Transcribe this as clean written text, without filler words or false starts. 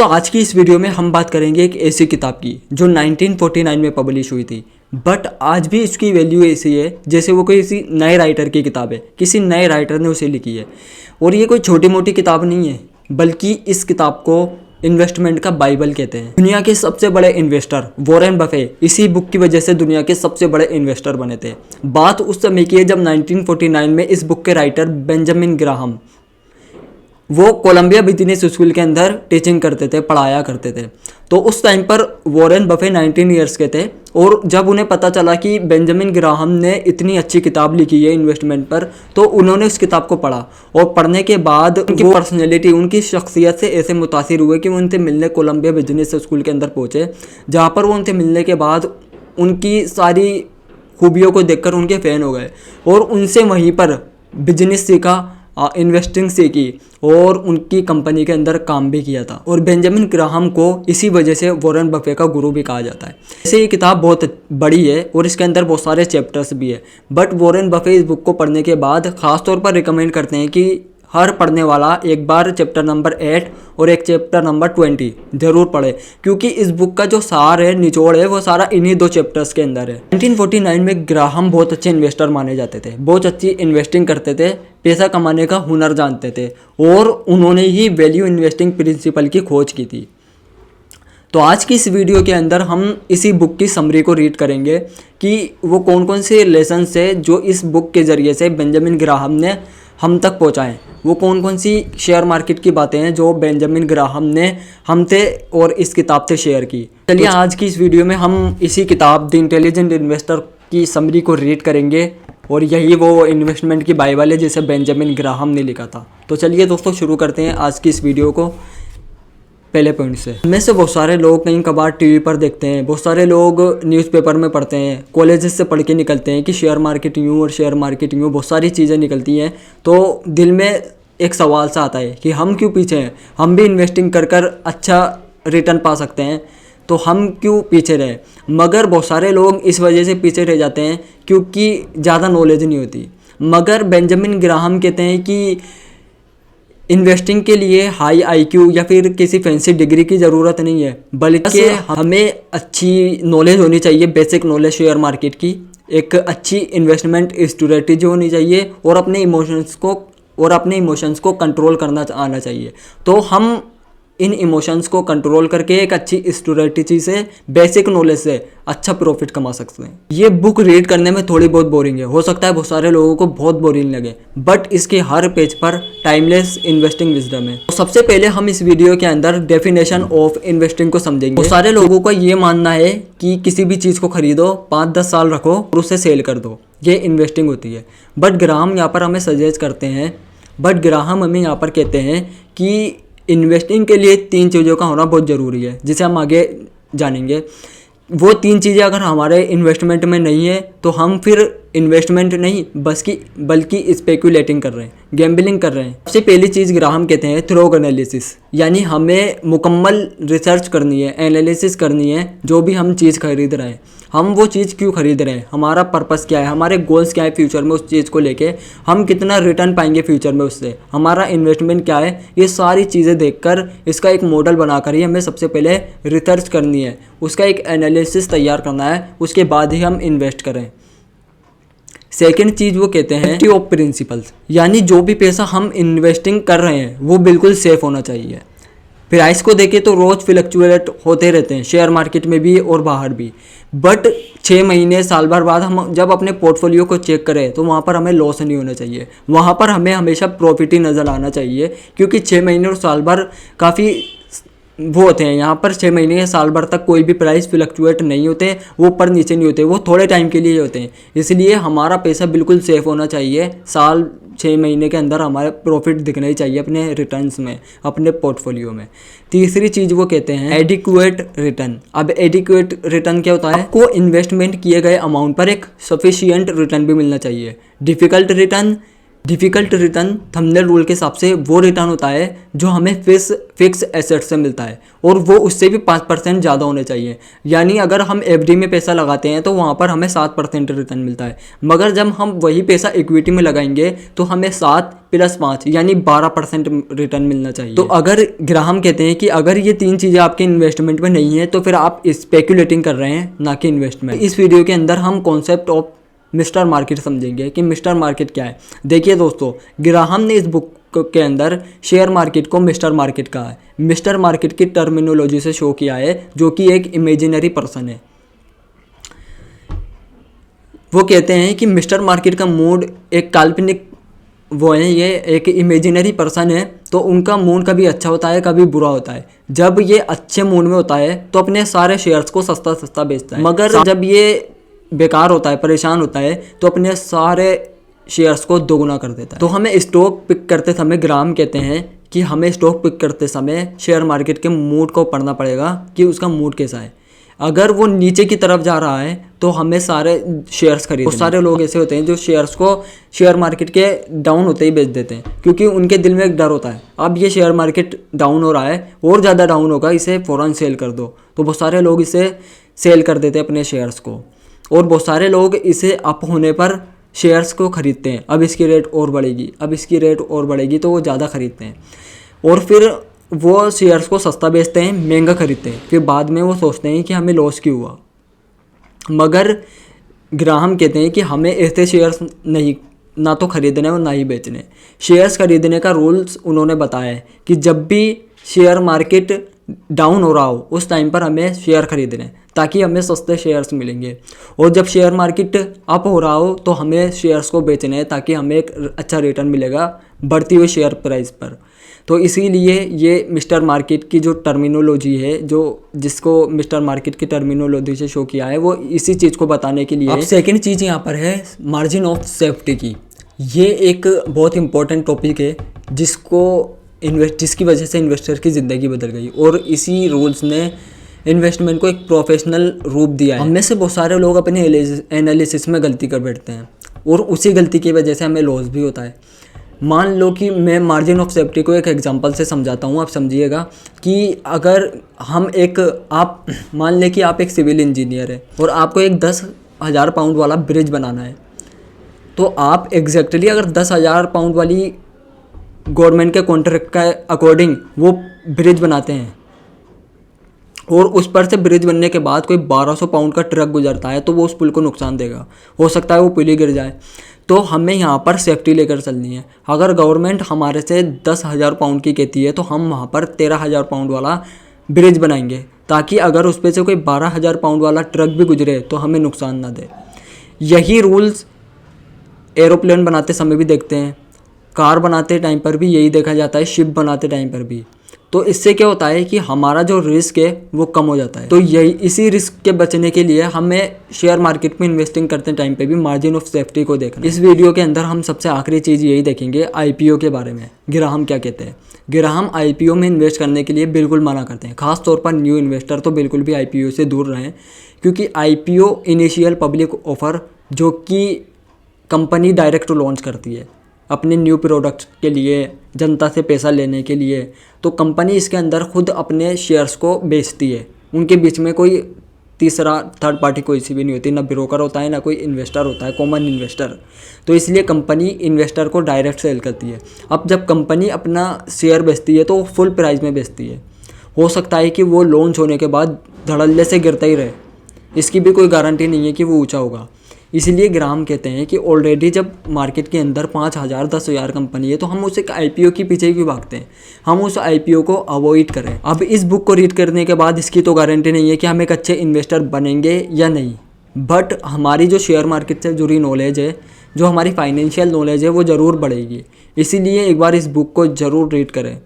दोस्तों आज की इस वीडियो में हम बात करेंगे एक ऐसी किताब की जो 1949 में पब्लिश हुई थी, बट आज भी इसकी वैल्यू ऐसी है जैसे वो किसी नए राइटर की किताब है, किसी नए राइटर ने उसे लिखी है। और ये कोई छोटी मोटी किताब नहीं है, बल्कि इस किताब को इन्वेस्टमेंट का बाइबल कहते हैं। दुनिया के सबसे बड़े इन्वेस्टर वॉरेन बफे इसी बुक की वजह से दुनिया के सबसे बड़े इन्वेस्टर बने थे। बात उस समय की है जब 1949 में इस बुक के राइटर बेंजामिन ग्राहम वो कोलंबिया बिजनेस स्कूल के अंदर टीचिंग करते थे, पढ़ाया करते थे। तो उस टाइम पर वॉरेन बफे 19 ईयर्स के थे और जब उन्हें पता चला कि बेंजामिन ग्राहम ने इतनी अच्छी किताब लिखी है इन्वेस्टमेंट पर, तो उन्होंने उस किताब को पढ़ा और पढ़ने के बाद उनकी पर्सनैलिटी, उनकी शख्सियत से ऐसे मुतासिर हुए कि वो उनसे मिलने कोलंबिया बिजनेस स्कूल के अंदर पहुँचे, जहाँ पर वो उनसे मिलने के बाद उनकी सारी खूबियों को देखकर उनके फ़ैन हो गए और उनसे वहीं पर बिजनेस सीखा, इन्वेस्टिंग सीखी और उनकी कंपनी के अंदर काम भी किया था। और बेंजामिन ग्राहम को इसी वजह से वॉरेन बफे का गुरु भी कहा जाता है। जैसे ये किताब बहुत बड़ी है और इसके अंदर बहुत सारे चैप्टर्स भी है, बट वॉरेन बफे इस बुक को पढ़ने के बाद ख़ास तौर पर रिकमेंड करते हैं कि हर पढ़ने वाला एक बार चैप्टर नंबर 8 और एक चैप्टर नंबर 20 ज़रूर पढ़े, क्योंकि इस बुक का जो सार है, निचोड़ है, वो सारा इन्हीं दो चैप्टर्स के अंदर है। 1949 में ग्राहम बहुत अच्छे इन्वेस्टर माने जाते थे, बहुत अच्छी इन्वेस्टिंग करते थे, पैसा कमाने का हुनर जानते थे और उन्होंने ही वैल्यू इन्वेस्टिंग प्रिंसिपल की खोज की थी। तो आज की इस वीडियो के अंदर हम इसी बुक की समरी को रीड करेंगे कि वो कौन कौन से लेसन्स है जो इस बुक के ज़रिए से बेंजामिन ग्राहम ने हम तक पहुँचाएँ। वो कौन कौन सी शेयर मार्केट की बातें हैं जो बेंजामिन ग्राहम ने हमसे और इस किताब से शेयर की। चलिए आज की इस वीडियो में हम इसी किताब द इंटेलिजेंट इन्वेस्टर की समरी को रीड करेंगे और यही वो इन्वेस्टमेंट की बाइबल है जिसे बेंजामिन ग्राहम ने लिखा था। तो चलिए दोस्तों शुरू करते हैं आज की इस वीडियो को पहले पॉइंट से। में से बहुत सारे लोग कहीं कभार टीवी पर देखते हैं, बहुत सारे लोग न्यूज़पेपर में पढ़ते हैं, कॉलेजेस से पढ़ के निकलते हैं कि शेयर मार्केट यूँ और शेयर मार्केट यूँ, बहुत सारी चीज़ें निकलती हैं। तो दिल में एक सवाल सा आता है कि हम क्यों पीछे हैं, हम भी इन्वेस्टिंग कर कर अच्छा रिटर्न पा सकते हैं, तो हम क्यों पीछे रहे। मगर बहुत सारे लोग इस वजह से पीछे रह जाते हैं क्योंकि ज़्यादा नॉलेज नहीं होती। मगर बेंजामिन ग्राहम कहते हैं कि इन्वेस्टिंग के लिए हाई आईक्यू या फिर किसी फैंसी डिग्री की ज़रूरत नहीं है, बल्कि हमें अच्छी नॉलेज होनी चाहिए, बेसिक नॉलेज शेयर मार्केट की, एक अच्छी इन्वेस्टमेंट स्ट्रेटजी होनी चाहिए और अपने इमोशंस को कंट्रोल करना आना चाहिए। तो हम इन इमोशंस को कंट्रोल करके एक अच्छी स्ट्रेटजी से, बेसिक नॉलेज से अच्छा प्रॉफिट कमा सकते हैं। ये बुक रीड करने में थोड़ी बहुत बोरिंग है, हो सकता है बहुत सारे लोगों को बहुत बोरिंग लगे, बट इसके हर पेज पर टाइमलेस इन्वेस्टिंग विजडम है। तो सबसे पहले हम इस वीडियो के अंदर डेफिनेशन ऑफ इन्वेस्टिंग को समझेंगे। बहुत सारे लोगों का ये मानना है कि किसी भी चीज़ को खरीदो, 5-10 साल रखो और उसे सेल कर दो, ये इन्वेस्टिंग होती है। बट ग्राहम यहाँ पर हमें सजेस्ट करते हैं, ग्राहम हमें यहाँ पर कहते हैं कि इन्वेस्टिंग के लिए 3 चीज़ों का होना बहुत ज़रूरी है, जिसे हम आगे जानेंगे। वो 3 चीज़ें अगर हमारे इन्वेस्टमेंट में नहीं है तो हम फिर इन्वेस्टमेंट नहीं बल्कि स्पेकुलेटिंग कर रहे हैं, गैम्बलिंग कर रहे हैं। सबसे पहली चीज़ ग्राहम कहते हैं थ्रोग एनालिसिस, यानी हमें मुकम्मल रिसर्च करनी है, एनालिसिस करनी है जो भी हम चीज़ खरीद रहे हैं, हम वो चीज़ क्यों खरीद रहे हैं, हमारा पर्पस क्या है, हमारे गोल्स क्या है फ्यूचर में, उस चीज़ को लेके हम कितना रिटर्न पाएंगे फ्यूचर में उससे, हमारा इन्वेस्टमेंट क्या है। ये सारी चीज़ें देखकर इसका एक मॉडल बनाकर ही हमें सबसे पहले रिसर्च करनी है, उसका एक एनालिसिस तैयार करना है, उसके बाद ही हम इन्वेस्ट करें। सेकेंड चीज़ वो कहते हैं सेफ्टी ऑफ प्रिंसिपल्स, यानी जो भी पैसा हम इन्वेस्टिंग कर रहे हैं वो बिल्कुल सेफ होना चाहिए। प्राइस को देखें तो रोज़ फ्लक्चुएट होते रहते हैं, शेयर मार्केट में भी और बाहर भी, बट 6 महीने साल भर बाद हम जब अपने पोर्टफोलियो को चेक करें तो वहाँ पर हमें लॉस नहीं होना चाहिए, वहाँ पर हमें हमेशा प्रॉफिट ही नज़र आना चाहिए। क्योंकि 6 महीने और साल भर काफ़ी वो होते हैं, यहाँ पर 6 महीने या साल भर तक कोई भी प्राइस फ्लक्चुएट नहीं होते, वो ऊपर नीचे नहीं होते, वो थोड़े टाइम के लिए होते हैं। इसलिए हमारा पैसा बिल्कुल सेफ होना चाहिए, साल 6 महीने के अंदर हमारे प्रॉफिट दिखना ही चाहिए अपने रिटर्न्स में, अपने पोर्टफोलियो में। तीसरी चीज़ वो कहते हैं एडिक्वेट रिटर्न। अब एडिक्वेट रिटर्न क्या होता है, आपको इन्वेस्टमेंट किए गए अमाउंट पर एक सफिशिएंट रिटर्न भी मिलना चाहिए। Difficult return difficult return thumbnail rule के हिसाब से वो रिटर्न होता है जो हमें फिक्स एसेट से मिलता है, और वो उससे भी 5% ज़्यादा होने चाहिए। यानी अगर हम एफडी में पैसा लगाते हैं तो वहाँ पर हमें 7% रिटर्न मिलता है, मगर जब हम वही पैसा इक्विटी में लगाएंगे तो हमें 7 + 5 यानी 12% रिटर्न मिलना चाहिए। तो अगर ग्राहम कहते हैं कि अगर ये 3 चीज़ें आपके इन्वेस्टमेंट में नहीं है तो फिर आप स्पेकुलेटिंग कर रहे हैं, ना कि इन्वेस्टमेंट। इस वीडियो के अंदर हम कॉन्सेप्ट ऑफ मिस्टर मार्केट समझेंगे कि मिस्टर मार्केट क्या है। देखिए दोस्तों, ग्राहम ने इस बुक के अंदर शेयर मार्केट को मिस्टर मार्केट कहा है। मिस्टर मार्केट की टर्मिनोलॉजी से शो किया है, जो कि एक इमेजिनरी पर्सन है। वो कहते हैं कि मिस्टर मार्केट का मूड एक काल्पनिक वो है, ये एक इमेजिनरी पर्सन है, तो उनका मूड कभी अच्छा होता है कभी बुरा होता है। जब ये अच्छे मूड में होता है तो अपने सारे शेयर्स को सस्ता सस्ता बेचता है, मगर जब ये बेकार होता है, परेशान होता है, तो अपने सारे शेयर्स को दोगुना कर देता है। तो हमें स्टॉक पिक करते समय ग्राहम कहते हैं कि हमें स्टॉक पिक करते समय शेयर मार्केट के मूड को पढ़ना पड़ेगा कि उसका मूड कैसा है। अगर वो नीचे की तरफ जा रहा है तो हमें सारे शेयर्स खरीदने। बहुत सारे लोग ऐसे होते हैं जो शेयर्स को शेयर मार्केट के डाउन होते ही बेच देते हैं, क्योंकि उनके दिल में एक डर होता है, अब ये शेयर मार्केट डाउन हो रहा है और ज़्यादा डाउन होगा, इसे फ़ौरन सेल कर दो। तो बहुत सारे लोग इसे सेल कर देते हैं अपने शेयर्स को, और बहुत सारे लोग इसे अप होने पर शेयर्स को ख़रीदते हैं। अब इसकी रेट और बढ़ेगी, अब इसकी रेट और बढ़ेगी, तो वो ज़्यादा ख़रीदते हैं, और फिर वो शेयर्स को सस्ता बेचते हैं, महंगा खरीदते हैं। फिर बाद में वो सोचते हैं कि हमें लॉस क्यों हुआ। मगर ग्राहम कहते हैं कि हमें ऐसे शेयर्स नहीं, ना तो खरीदने और ना ही बेचने। शेयर्स खरीदने का रूल्स उन्होंने बताया है कि जब भी शेयर मार्केट डाउन हो रहा हो उस टाइम पर हमें शेयर खरीदने, ताकि हमें सस्ते शेयर्स मिलेंगे, और जब शेयर मार्केट अप हो रहा हो तो हमें शेयर्स को बेचने हैं, ताकि हमें एक अच्छा रिटर्न मिलेगा बढ़ती हुई शेयर प्राइस पर। तो इसीलिए ये मिस्टर मार्केट की जो टर्मिनोलॉजी है, जो जिसको मिस्टर मार्केट की टर्मिनोलॉजी से शो किया है, वो इसी चीज़ को बताने के लिए। अब सेकंड चीज़ यहाँ पर है मार्जिन ऑफ सेफ्टी की। ये एक बहुत इंपॉर्टेंट टॉपिक है जिसकी वजह से इन्वेस्टर की ज़िंदगी बदल गई, और इसी रूल्स ने इन्वेस्टमेंट को एक प्रोफेशनल रूप दिया है। हम में से बहुत सारे लोग अपने एनालिसिस में गलती कर बैठते हैं, और उसी गलती की वजह से हमें लॉस भी होता है। मान लो कि मैं मार्जिन ऑफ सेफ्टी को एक एग्जांपल से समझाता हूँ, आप समझिएगा कि अगर आप मान लें कि आप एक सिविल इंजीनियर है और आपको एक 10,000 पाउंड वाला ब्रिज बनाना है, तो आप एग्जैक्टली अगर 10,000 पाउंड वाली गवर्नमेंट के कॉन्ट्रैक्ट का अकॉर्डिंग वो ब्रिज बनाते हैं, और उस पर से ब्रिज बनने के बाद कोई 1200 पाउंड का ट्रक गुजरता है, तो वो उस पुल को नुकसान देगा, हो सकता है वो पुल ही गिर जाए। तो हमें यहाँ पर सेफ्टी लेकर चलनी है। अगर गवर्नमेंट हमारे से 10,000 पाउंड की कहती है तो हम वहाँ पर 13,000 पाउंड वाला ब्रिज बनाएंगे, ताकि अगर उस पर से कोई 12,000 पाउंड वाला ट्रक भी गुजरे तो हमें नुकसान ना दे। यही रूल्स एरोप्लेन बनाते समय भी देखते हैं, कार बनाते टाइम पर भी यही देखा जाता है, शिप बनाते टाइम पर भी। तो इससे क्या होता है कि हमारा जो रिस्क है वो कम हो जाता है। तो इसी रिस्क के बचने के लिए हमें शेयर मार्केट में इन्वेस्टिंग करते टाइम पे भी मार्जिन ऑफ सेफ्टी को देखना। इस वीडियो के अंदर हम सबसे आखिरी चीज़ यही देखेंगे, आईपीओ के बारे में। ग्राहम क्या कहते हैं? ग्राहम आईपीओ में इन्वेस्ट करने के लिए बिल्कुल मना करते हैं, खासतौर पर न्यू इन्वेस्टर तो बिल्कुल भी आईपीओ से दूर रहें, क्योंकि आईपीओ इनिशियल पब्लिक ऑफर जो कि कंपनी डायरेक्ट लॉन्च करती है अपने न्यू प्रोडक्ट के लिए, जनता से पैसा लेने के लिए, तो कंपनी इसके अंदर खुद अपने शेयर्स को बेचती है। उनके बीच में कोई तीसरा थर्ड पार्टी कोई सी भी नहीं होती, ना ब्रोकर होता है ना कोई इन्वेस्टर होता है, कॉमन इन्वेस्टर। तो इसलिए कंपनी इन्वेस्टर को डायरेक्ट सेल करती है। अब जब कंपनी अपना शेयर बेचती है तो वो फुल प्राइस में बेचती है। हो सकता है कि वो लॉन्च होने के बाद धड़ल्ले से गिरता ही रहे, इसकी भी कोई गारंटी नहीं है कि वो ऊँचा होगा। इसलिए ग्राहम कहते हैं कि ऑलरेडी जब मार्केट के अंदर 5,000 10,000 कंपनी है तो हम उसे आईपीओ के पीछे क्यों भागते हैं, हम उस आईपीओ को अवॉइड करें। अब इस बुक को रीड करने के बाद इसकी तो गारंटी नहीं है कि हम एक अच्छे इन्वेस्टर बनेंगे या नहीं, बट हमारी जो शेयर मार्केट से जुड़ी नॉलेज है, जो हमारी फाइनेंशियल नॉलेज है, वो ज़रूर बढ़ेगी। इसीलिए एक बार इस बुक को ज़रूर रीड करें।